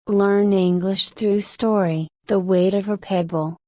Learn English through story. The weight of a pebble.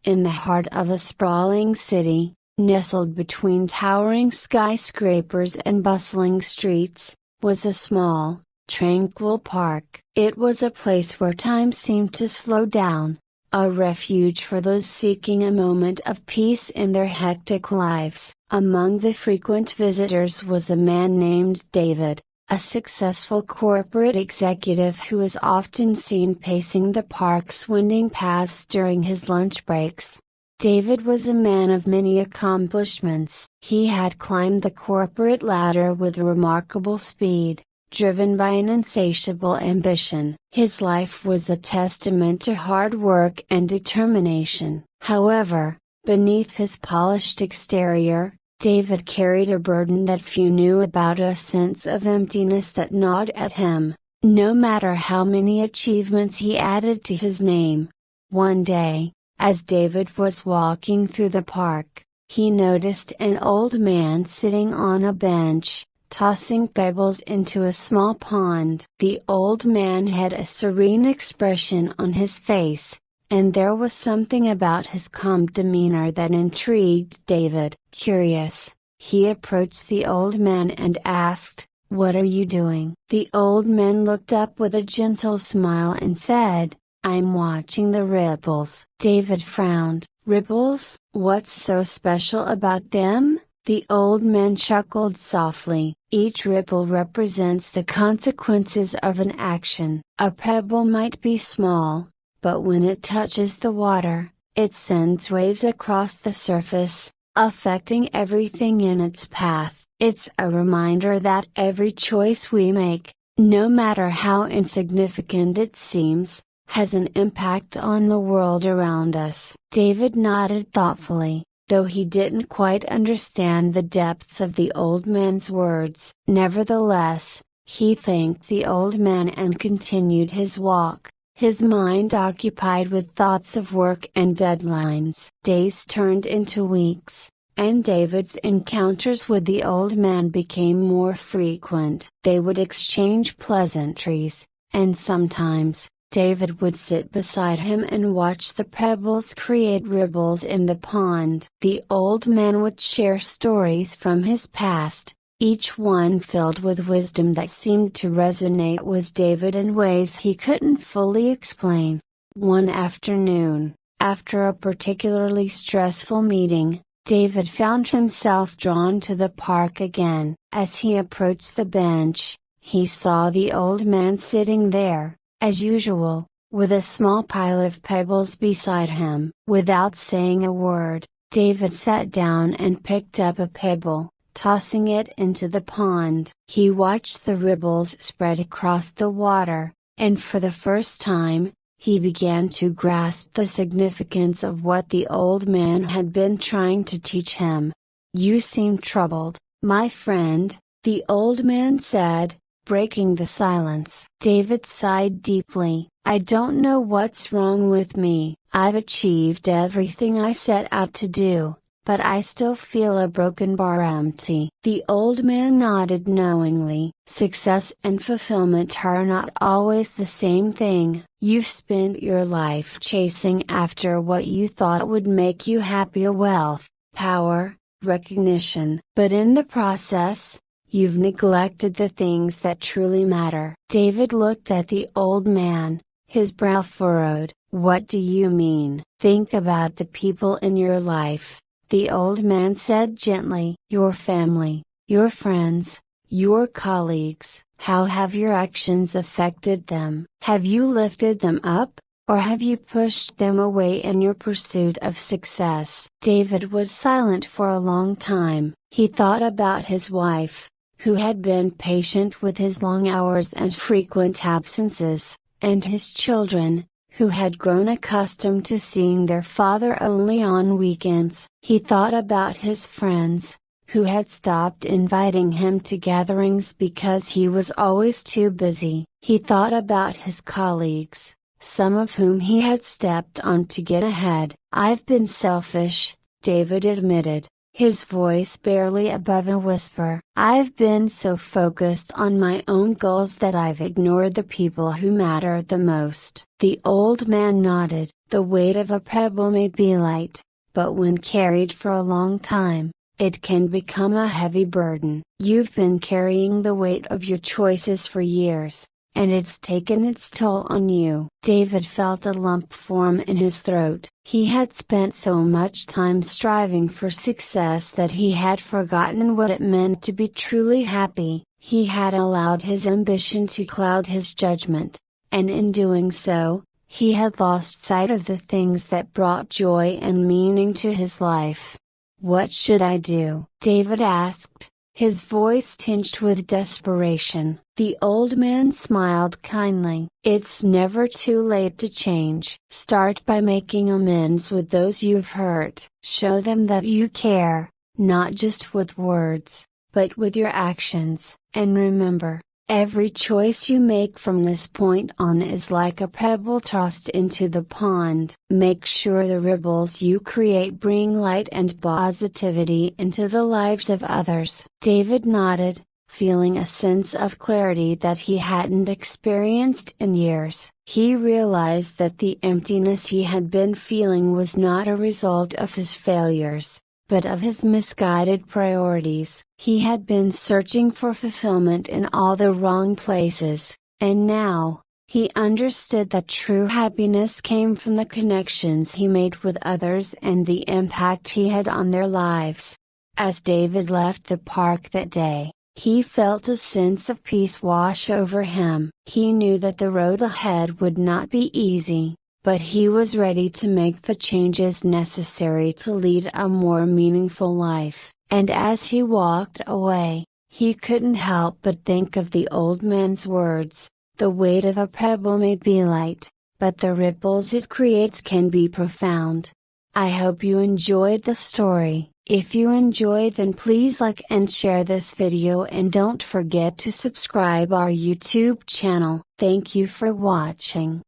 In the heart of a sprawling city, nestled between towering skyscrapers and bustling streets, was a small, tranquil park. It was a place where time seemed to slow down, a refuge for those seeking a moment of peace in their hectic lives. Among the frequent visitors was a man named David, a successful corporate executive who is often seen pacing the park's winding paths during his lunch breaks. David was a man of many accomplishments. He had climbed the corporate ladder with remarkable speed, driven by an insatiable ambition. His life was a testament to hard work and determination. However, beneath his polished exterior, David carried a burden that few knew about, a sense of emptiness that gnawed at him, no matter how many achievements he added to his name. One day, as David was walking through the park, he noticed an old man sitting on a bench, tossing pebbles into a small pond. The old man had a serene expression on his face, and there was something about his calm demeanor that intrigued David. Curious, he approached the old man and asked, "What are you doing?" The old man looked up with a gentle smile and said, "I'm watching the ripples." David frowned. "Ripples? What's so special about them?" The old man chuckled softly. "Each ripple represents the consequences of an action. A pebble might be small, but when it touches the water, it sends waves across the surface, affecting everything in its path. It's a reminder that every choice we make, no matter how insignificant it seems, has an impact on the world around us." David nodded thoughtfully, though he didn't quite understand the depth of the old man's words. Nevertheless, he thanked the old man and continued his walk, his mind occupied with thoughts of work and deadlines. Days turned into weeks, and David's encounters with the old man became more frequent. They would exchange pleasantries, and sometimes, David would sit beside him and watch the pebbles create ripples in the pond. The old man would share stories from his past, each one filled with wisdom that seemed to resonate with David in ways he couldn't fully explain. One afternoon, after a particularly stressful meeting, David found himself drawn to the park again. As he approached the bench, he saw the old man sitting there, as usual, with a small pile of pebbles beside him. Without saying a word, David sat down and picked up a pebble, tossing it into the pond. He watched the ripples spread across the water, and for the first time, he began to grasp the significance of what the old man had been trying to teach him. "You seem troubled, my friend," the old man said, breaking the silence. David sighed deeply. "I don't know what's wrong with me. I've achieved everything I set out to do, but I still feel a broken bar, empty." The old man nodded knowingly. "Success and fulfillment are not always the same thing. You've spent your life chasing after what you thought would make you happy: wealth, power, recognition. But in the process, you've neglected the things that truly matter." David looked at the old man, his brow furrowed. "What do you mean?" "Think about the people in your life," the old man said gently. "Your family, your friends, your colleagues. How have your actions affected them? Have you lifted them up, or have you pushed them away in your pursuit of success?" David was silent for a long time. He thought about his wife, who had been patient with his long hours and frequent absences, and his children, who had grown accustomed to seeing their father only on weekends. He thought about his friends, who had stopped inviting him to gatherings because he was always too busy. He thought about his colleagues, some of whom he had stepped on to get ahead. "I've been selfish," David admitted. his voice barely above a whisper. "I've been so focused on my own goals that I've ignored the people who matter the most." The old man nodded. "The weight of a pebble may be light, but when carried for a long time, it can become a heavy burden. You've been carrying the weight of your choices for years, and it's taken its toll on you." David felt a lump form in his throat. He had spent so much time striving for success that he had forgotten what it meant to be truly happy. He had allowed his ambition to cloud his judgment, and in doing so, he had lost sight of the things that brought joy and meaning to his life. "What should I do?" David asked, his voice tinged with desperation. The old man smiled kindly. "It's never too late to change. Start by making amends with those you've hurt. Show them that you care, not just with words, but with your actions. And remember, every choice you make from this point on is like a pebble tossed into the pond. Make sure the ripples you create bring light and positivity into the lives of others." David nodded, feeling a sense of clarity that he hadn't experienced in years. He realized that the emptiness he had been feeling was not a result of his failures, but of his misguided priorities. He had been searching for fulfillment in all the wrong places, and now, he understood that true happiness came from the connections he made with others and the impact he had on their lives. As David left the park that day, he felt a sense of peace wash over him. He knew that the road ahead would not be easy, but he was ready to make the changes necessary to lead a more meaningful life. And as he walked away, he couldn't help but think of the old man's words: "The weight of a pebble may be light, but the ripples it creates can be profound." I hope you enjoyed the story. If you enjoyed, then please like and share this video, and don't forget to subscribe our YouTube channel. Thank you for watching.